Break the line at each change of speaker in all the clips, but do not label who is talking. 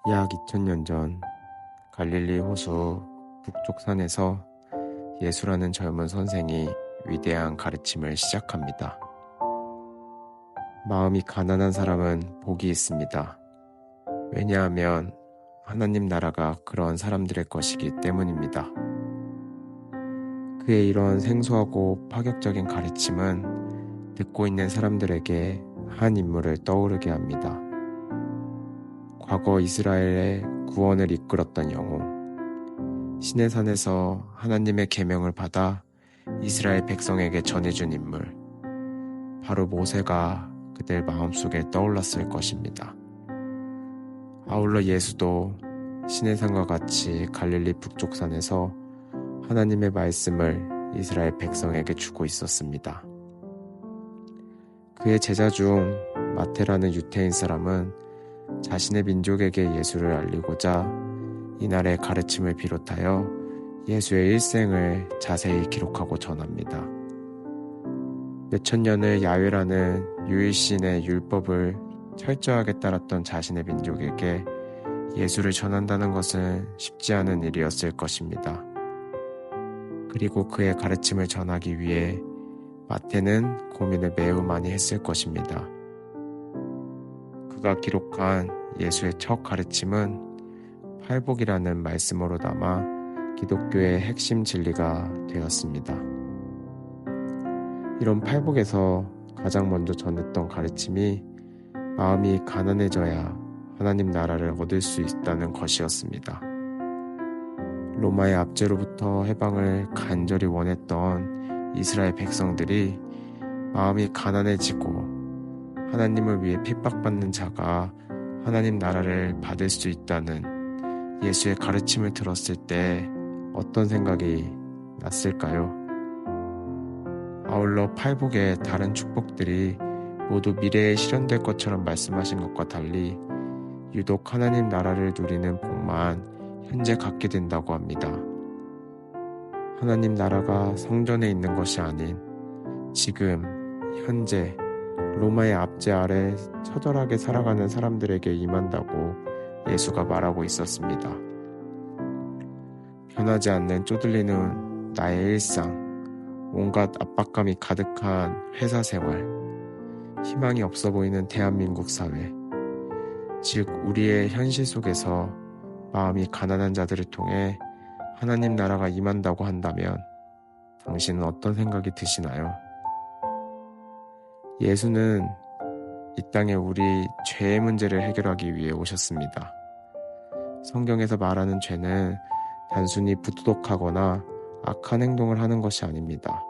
약 2000년 전 갈릴리 호수 북쪽 산에서 예수라는 젊은 선생이 위대한 가르침을 시작합니다. 마음이 가난한 사람은 복이 있습니다. 왜냐하면 하나님 나라가 그런 사람들의 것이기 때문입니다. 그의 이런 생소하고 파격적인 가르침은 듣고 있는 사람들에게 한 인물을 떠오르게 합니다. 과거 이스라엘의 구원을 이끌었던 영웅, 시내산에서 하나님의 계명을 받아 이스라엘 백성에게 전해준 인물, 바로 모세가 그들 마음속에 떠올랐을 것입니다. 아울러 예수도 시내산과 같이 갈릴리 북쪽 산에서 하나님의 말씀을 이스라엘 백성에게 주고 있었습니다. 그의 제자 중 마태라는 유태인 사람은 자신의 민족에게 예수를 알리고자 이날의 가르침을 비롯하여 예수의 일생을 자세히 기록하고 전합니다. 몇천 년을 야훼라는 유일신의 율법을 철저하게 따랐던 자신의 민족에게 예수를 전한다는 것은 쉽지 않은 일이었을 것입니다. 그리고 그의 가르침을 전하기 위해 마태는 고민을 매우 많이 했을 것입니다. 그가 기록한 예수의 첫 가르침은 팔복이라는 말씀으로 담아 기독교의 핵심 진리가 되었습니다. 이런 팔복에서 가장 먼저 전했던 가르침이 마음이 가난해져야 하나님 나라를 얻을 수 있다는 것이었습니다. 로마의 압제로부터 해방을 간절히 원했던 이스라엘 백성들이 마음이 가난해지고 하나님을 위해 핍박받는 자가 하나님 나라를 받을 수 있다는 예수의 가르침을 들었을 때 어떤 생각이 났을까요? 아울러 팔복의 다른 축복들이 모두 미래에 실현될 것처럼 말씀하신 것과 달리 유독 하나님 나라를 누리는 복만 현재 갖게 된다고 합니다. 하나님 나라가 성전에 있는 것이 아닌 지금, 현재 로마의 압제 아래 처절하게 살아가는 사람들에게 임한다고 예수가 말하고 있었습니다. 변하지 않는 쪼들리는 나의 일상, 온갖 압박감이 가득한 회사 생활, 희망이 없어 보이는 대한민국 사회, 즉 우리의 현실 속에서 마음이 가난한 자들을 통해 하나님 나라가 임한다고 한다면 당신은 어떤 생각이 드시나요? 예수는 이 땅에 우리 죄의 문제를 해결하기 위해 오셨습니다. 성경에서 말하는 죄는 단순히 부도덕하거나 악한 행동을 하는 것이 아닙니다.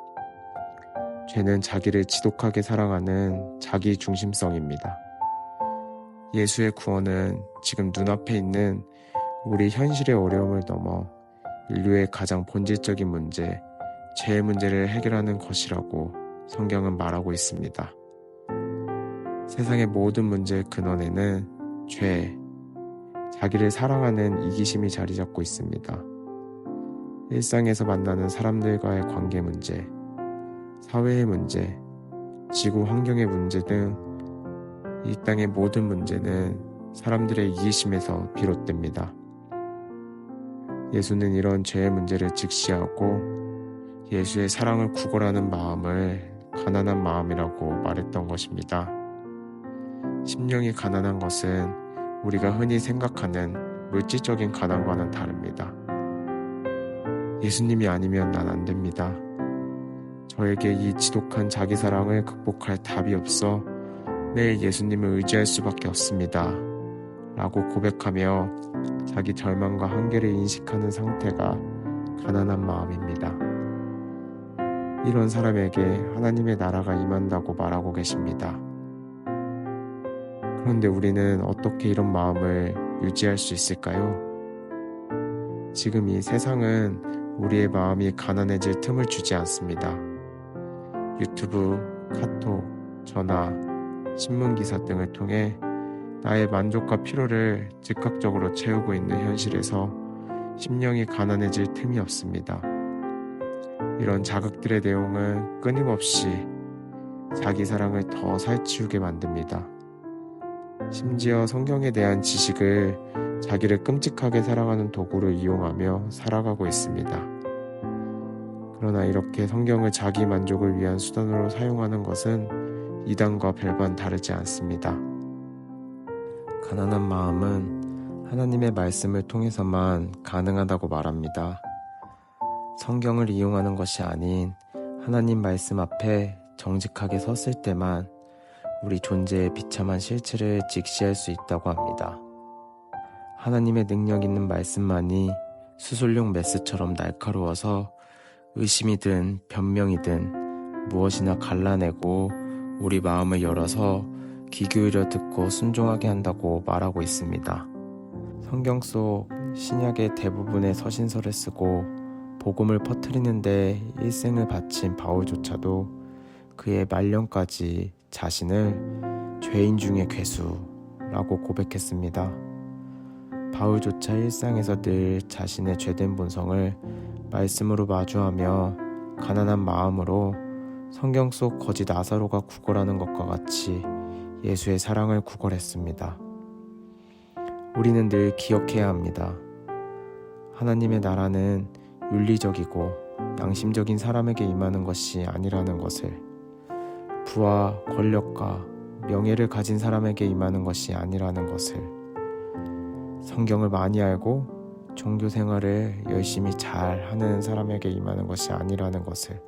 죄는 자기를 지독하게 사랑하는 자기 중심성입니다. 예수의 구원은 지금 눈앞에 있는 우리 현실의 어려움을 넘어 인류의 가장 본질적인 문제, 죄의 문제를 해결하는 것이라고 성경은 말하고 있습니다. 세상의 모든 문제의 근원에는 죄, 자기를 사랑하는 이기심이 자리 잡고 있습니다. 일상에서 만나는 사람들과의 관계 문제, 사회의 문제, 지구 환경의 문제 등 이 땅의 모든 문제는 사람들의 이기심에서 비롯됩니다. 예수는 이런 죄의 문제를 직시하고 예수의 사랑을 구걸하는 마음을 가난한 마음이라고 말했던 것입니다. 심령이 가난한 것은 우리가 흔히 생각하는 물질적인 가난과는 다릅니다. 예수님이 아니면 난 안 됩니다. 저에게 이 지독한 자기 사랑을 극복할 답이 없어 매일 예수님을 의지할 수밖에 없습니다. 라고 고백하며 자기 절망과 한계를 인식하는 상태가 가난한 마음입니다. 이런 사람에게 하나님의 나라가 임한다고 말하고 계십니다. 그런데 우리는 어떻게 이런 마음을 유지할 수 있을까요? 지금 이 세상은 우리의 마음이 가난해질 틈을 주지 않습니다. 유튜브, 카톡, 전화, 신문기사 등을 통해 나의 만족과 필요를 즉각적으로 채우고 있는 현실에서 심령이 가난해질 틈이 없습니다. 이런 자극들의 내용은 끊임없이 자기 사랑을 더 살찌우게 만듭니다. 심지어 성경에 대한 지식을 자기를 끔찍하게 사랑하는 도구로 이용하며 살아가고 있습니다. 그러나 이렇게 성경을 자기 만족을 위한 수단으로 사용하는 것은 이단과 별반 다르지 않습니다. 가난한 마음은 하나님의 말씀을 통해서만 가능하다고 말합니다. 성경을 이용하는 것이 아닌 하나님 말씀 앞에 정직하게 섰을 때만 우리 존재의 비참한 실체를 직시할 수 있다고 합니다. 하나님의 능력 있는 말씀만이 수술용 메스처럼 날카로워서 의심이든 변명이든 무엇이나 갈라내고 우리 마음을 열어서 귀 기울여 듣고 순종하게 한다고 말하고 있습니다. 성경 속 신약의 대부분의 서신서를 쓰고 복음을 퍼뜨리는 데 일생을 바친 바울조차도 그의 말년까지 자신을 죄인 중의 괴수라고 고백했습니다. 바울조차 일상에서 늘 자신의 죄된 본성을 말씀으로 마주하며 가난한 마음으로 성경 속 거짓 아사로가 구걸하는 것과 같이 예수의 사랑을 구걸했습니다. 우리는 늘 기억해야 합니다. 하나님의 나라는 윤리적이고 양심적인 사람에게 임하는 것이 아니라는 것을, 부와 권력과 명예를 가진 사람에게 임하는 것이 아니라는 것을, 성경을 많이 알고 종교 생활을 열심히 잘 하는 사람에게 임하는 것이 아니라는 것을,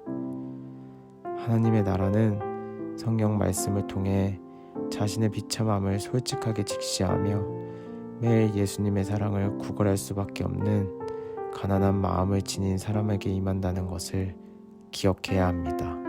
하나님의 나라는 성경 말씀을 통해 자신의 비참함을 솔직하게 직시하며 매일 예수님의 사랑을 구걸할 수밖에 없는 가난한 마음을 지닌 사람에게 임한다는 것을 기억해야 합니다.